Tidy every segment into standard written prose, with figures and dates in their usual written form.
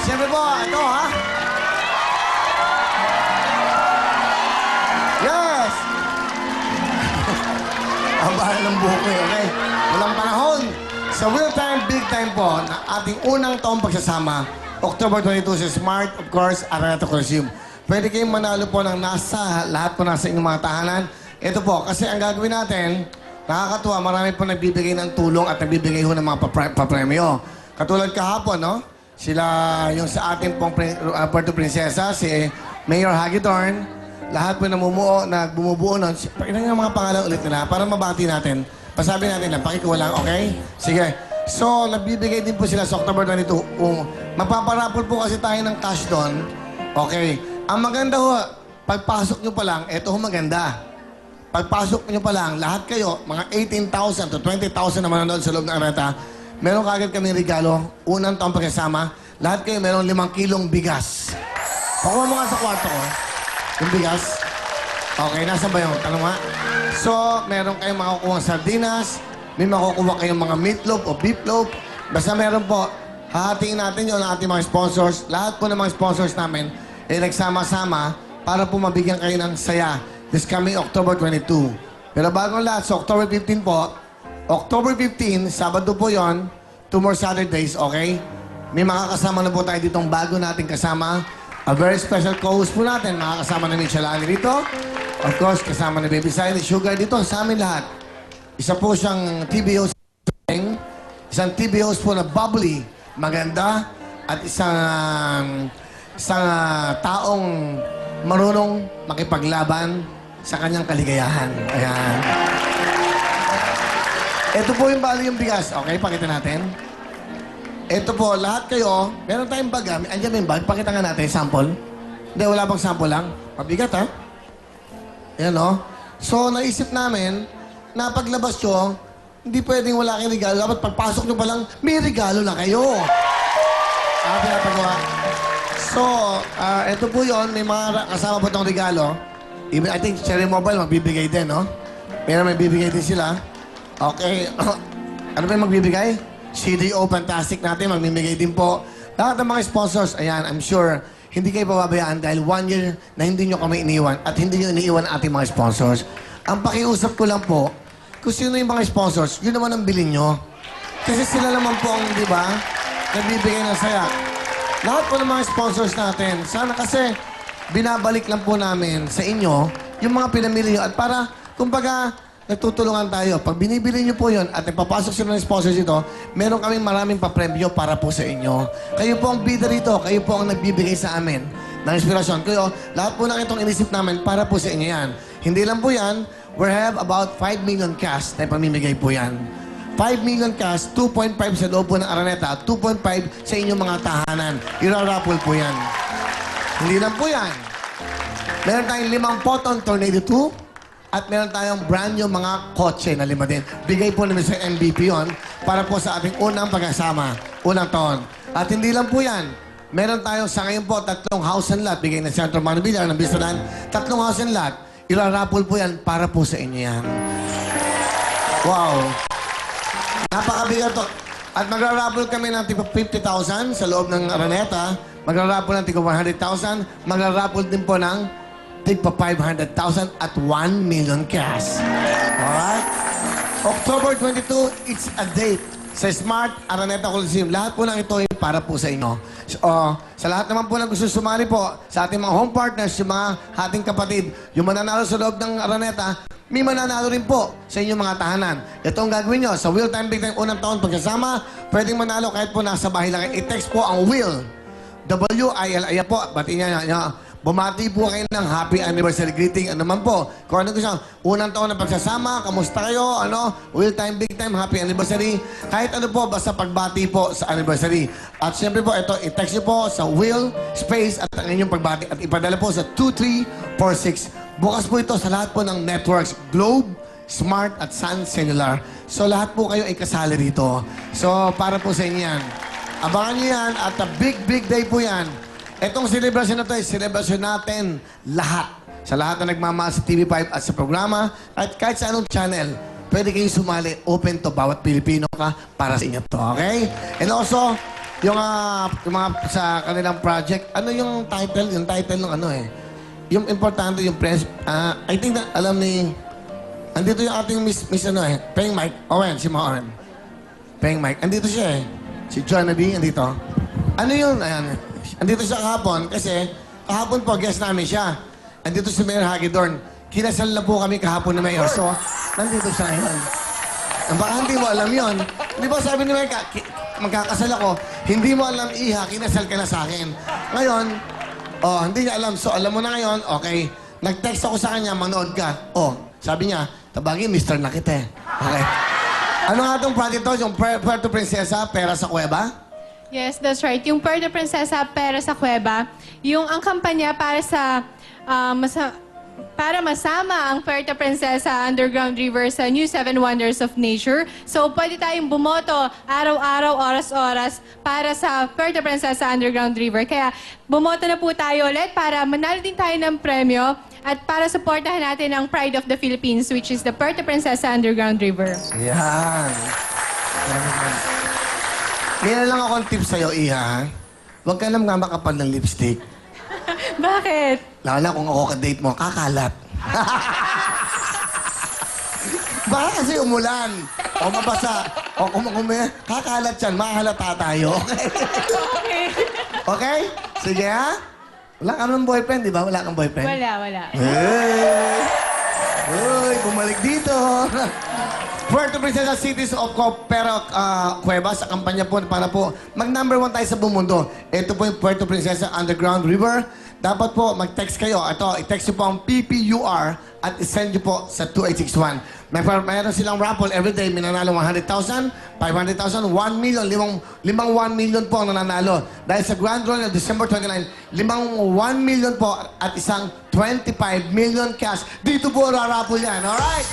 Siyempre po, ito ha. Yes! Ang bahal ng buhok ko okay? Walang panahon. Sa Real Time, Big Time po, na ating unang taong pagsasama, October 22 sa Smart, of course, Araneta Coliseum. Pwede kayong manalo po ng lahat po nasa inyong mga tahanan. Ito po, kasi ang gagawin natin, nakakatuwa, marami po nagbibigay ng tulong at nagbibigay ho ng mga papremyo. Katulad kahapon, no? Sila, yung sa ating pong Puerto Princesa, si Mayor Hagedorn, lahat po bumubuo nun. Ilan yung mga pangalan ulit nila para mabati natin. Pasabi natin lang, pakikuha lang, okay? Sige. So, nagbibigay din po sila sa October 22. Mapaparapol po kasi tayo ng cash doon. Okay. Ang maganda ho, pagpasok nyo pa lang, eto ho maganda. Pagpasok nyo pa lang, lahat kayo, mga 18,000 to 20,000 na manonood sa loob ng Araneta, meron kagad kaming regalo, unang taong pagkasama, lahat kayo meron 5 kilong bigas. Pakuha mo nga sa kwarto ko, yung bigas. Okay, nasa ba yun? Tanong nga. So, meron kayong makukuha sardinas, may makukuha kayong mga meatloaf o beefloaf. Basta meron po, hahatiin natin yun ang ating mga sponsors. Lahat po ng mga sponsors namin ay nagsama-sama para po mabigyan kayo ng saya this coming October 22. Pero bago ang lahat, so October 15 po, October 15, Sabado po yon, 2 more Saturdays, okay? May makakasama na po tayo ditong bago nating kasama. A very special co-host po natin, makakasama na Michelle Ani dito. Of course, kasama na Baby Silent Sugar dito sa amin lahat. Isa po siyang TV host, isang TV host po na bubbly, maganda, at isang taong marunong makipaglaban sa kanyang kaligayahan. Ayan. Ito po yung bali yung bigas. Okay, pakita natin. Ito po, lahat kayo, meron tayong bag. Andiyan may bag. Pakita nga natin, sample. Hindi, wala pang sample lang. Mabigat, ha? Ayan, no? So, naisip namin, na paglabas nyo, hindi pwedeng wala kayong regalo. Dapat pagpasok nyo pa lang, may regalo na kayo. Pinapagawa. So, ito po yon, may mga kasama po itong regalo. Even, I think Cherry Mobile magbibigay din, no? Pero may bibigay din sila. Okay. Ano ba yung magbibigay? CDO Fantastic natin, magbibigay din po. Lahat ng mga sponsors, ayan, I'm sure, hindi kayo pababayaan dahil 1 year na hindi nyo kami iniwan at hindi nyo iniiwan ating mga sponsors. Ang pakiusap ko lang po, kung sino yung mga sponsors, yun naman ang bilhin nyo. Kasi sila naman po ang, di ba, nagbibigay ng saya. Lahat po ng mga sponsors natin, sana kasi binabalik lang po namin sa inyo yung mga pinamili nyo. At para, kumbaga, nagtutulungan tayo. Pag binibili nyo po yun at napapasok sila ng sponsors ito, meron kaming maraming papremyo para po sa inyo. Kayo po ang bida rito. Kayo po ang nagbibigay sa amin ng inspirasyon. Kayo, lahat po ng itong inisip namin para po sa inyo yan. Hindi lang po yan, we have about 5 million cash na pamimigay po yan. 5 million cash, 2.5 sa loob po ng Araneta, 2.5 sa inyong mga tahanan. Irarapol po yan. Hindi lang po yan. Meron tayong 5 Photon Tornado 2 at meron tayong brand new mga kotse na 5 din. Bigay po namin sa MVP yon para po sa ating unang pagkasama, unang taon. At hindi lang po yan. Meron tayong sa ngayon po 3 house and lot. Bigay ng Centro Manobillar ng Bisalan. 3 house and lot. Irarapol po yan para po sa inyo yan. Wow. Napakabigat to. At magrarapol kami ng tipo 50,000 sa loob ng Araneta. Magrarapol ng tipo 100,000. Magrarapol din po ng tipo 500,000 at 1 million cash. Alright? October 22, it's a date sa Smart Araneta Coliseum. Lahat po ng ito ay para po sa inyo. So, sa lahat naman po na gusto sumali po, sa ating mga home partners, yung mga ating kapatid, yung mananalo sa loob ng Araneta, may mananalo rin po sa inyong mga tahanan. Ito ang gagawin nyo. Sa Real Time Big Time unang taon pagkasama, pwedeng manalo kahit po nasa bahay lang. I-text po ang Will. W-I-L. Ayan po. Bati niya. Bumati po kayo ng happy anniversary greeting. Ano man po. Kung ano gusto. Unang taon ng pagsasama. Kamusta kayo? Real Time Big Time. Happy anniversary. Kahit ano po. Basta pagbati po sa anniversary. At siyempre po, ito. I-text nyo po sa Will, space, at ang inyong pagbati. At ipadala po sa 2346. Bukas po ito sa lahat po ng networks, Globe, Smart at Sun Cellular. So lahat po kayo ay kasali rito. So para po sa inyo yan. Abangan nyo yan at a big, big day po yan. Itong celebration na ito ay celebration natin lahat. Sa lahat na nagmamahal sa TV5 at sa programa at kahit sa anong channel, pwede kayong sumali. Open to bawat Pilipino ka para sa inyo to, okay? And also, yung mga sa kanilang project, ano yung title? Yung title ng ano eh. Yung importante, yung press, I think na alam ni, andito yung ating Miss ano eh, Peng Mike, Owen, si Ma Owen. Peng Mike, andito siya eh. Si Joanna B, andito. Ano yun? Ayan. Andito siya kahapon kasi kahapon po, guest namin siya. Andito si Mayor Hagedorn. Kinasal na po kami kahapon ni Mayor. So, nandito siya ngayon. Baka hindi mo alam yon. Di ba sabi ni Mayor, magkakasal ako, hindi mo alam, Iha, kinasal ka na sa akin. Ngayon, hindi niya alam. So, alam mo na ngayon, okay. Nag-text ako sa kanya, manood ka. Sabi niya, tabagin, Mr. na kita eh. Okay. Ano nga itong project to? Yung Puerto Princesa, Pera sa Kuweba? Yes, that's right. Yung Puerto Princesa, Pera sa Kuweba, yung ang kampanya para masama ang Puerto Princesa Underground River sa New Seven Wonders of Nature. So, pwede tayong bumoto araw-araw, oras-oras para sa Puerto Princesa Underground River. Kaya, bumoto na po tayo ulit para manalo din tayo ng premyo at para supportahan natin ang Pride of the Philippines, which is the Puerto Princesa Underground River. Yan. Meron lang akong tip sa'yo, Iha. Huwag ka lang makapal ng lipstick. Bakit? Lalo kung ako ka-date mo, kakalat. Baka kasi umulan. O mabasa. O kakalat yan, mahalata tayo. Okay. Okay? Sige ha? Wala ka ng boyfriend, di ba? Wala kang boyfriend? Wala. Hey! Uy, bumalik dito. Puerto Princesa Cities of Cueva sa kampanya po para po mag-number 1 tayo sa buong mundo. Ito po yung Puerto Princesa Underground River. Dapat po mag-text kayo. Ito, i-text nyo po ang PPUR at i-send nyo po sa 2861. Mayroon silang raffle everyday. Minanalo 100,000, 500,000, 1 million. Limang 1 million po ang nananalo. Dahil sa Grand Draw ng December 29, limang 1 million po at isang 25 million cash. Dito po raraffle yan. Alright?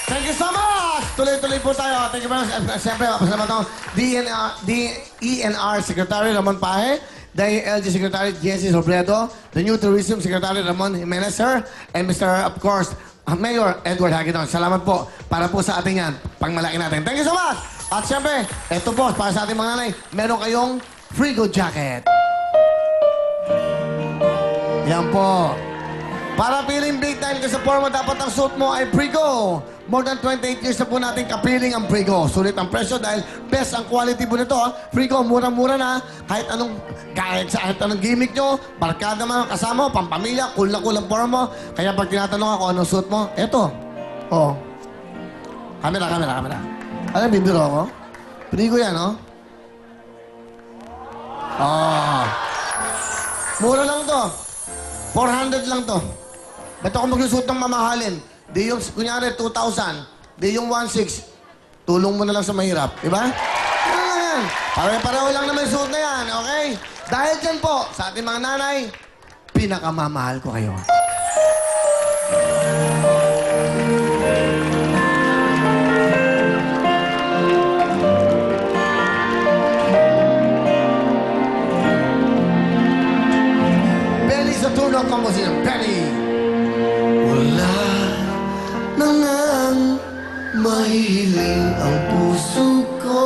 Thank you so much! Tuloy-tuloy po tayo. Thank you very much. Siyempre, pasalamat ako. DENR Secretary Ramon Pahe, DILG Secretary Jesse Robredo, the New Tourism Secretary Ramon Jimenez, sir, and Mr. of course, Mayor Edward Hagedorn. Salamat po para po sa ating yan. Pangmalaki natin. Thank you so much! At siyempre, eto po, para sa ating mga nanay, meron kayong Frigo Jacket. Yan po. Para piling big time ka sa forma, dapat ang suit mo ay Frigo. More than 28 years na po natin kapiling ang Frigo. Sulit ang presyo dahil best ang quality po nito. Frigo, murang-mura na. Kahit anong gimmick nyo, barkada man kasama mo, pampamilya, cool na cool ang forma mo. Kaya pag tinatanong ako anong suit mo, eto. Camera. Alam, bibiro ako? Frigo yan, Mura lang to. 400 lang to. Ba't ako magsusuot ng mamahalin? Di yung, kunyari, 2,000. Di yung 1,600. Tulong mo na lang sa mahirap. Diba? Yan. Pare-pareho lang naman yung suot na yan, okay? Dahil dyan po, sa ating mga nanay, pinakamamahal ko kayo. Belly sa turno ang komposisyon. Belly! Wala na ngang mahiling ang puso ko,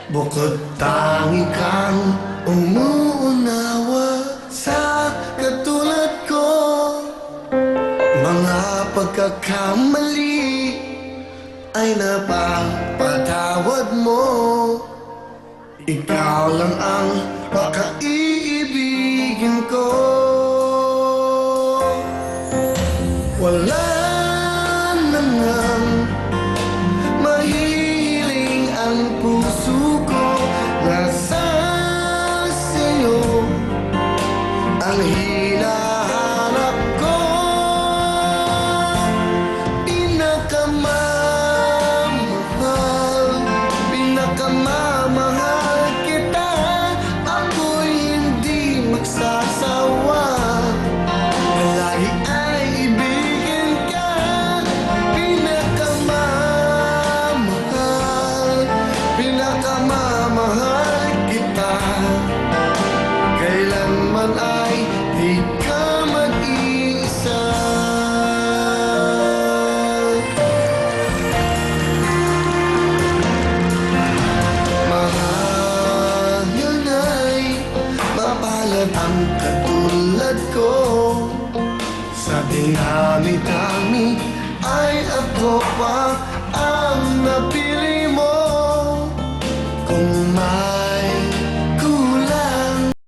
bukod tangi kang umuunawa sa katulad ko. Mga pagkakamali ay napapatawad mo. Ikaw lang ang makaiibigin ko. Wala na ngang mahiling ang puso ko. Nasa sa'yo ang hinahanap ko. Pinakamamahal kita. Ako'y hindi magsasawa. Lagi ay ibigin ka. Pinakamamahal kita. Kailanman ay di ka mag-iisa. Mahal katulad ko. Sa dinami-dami ay ako pa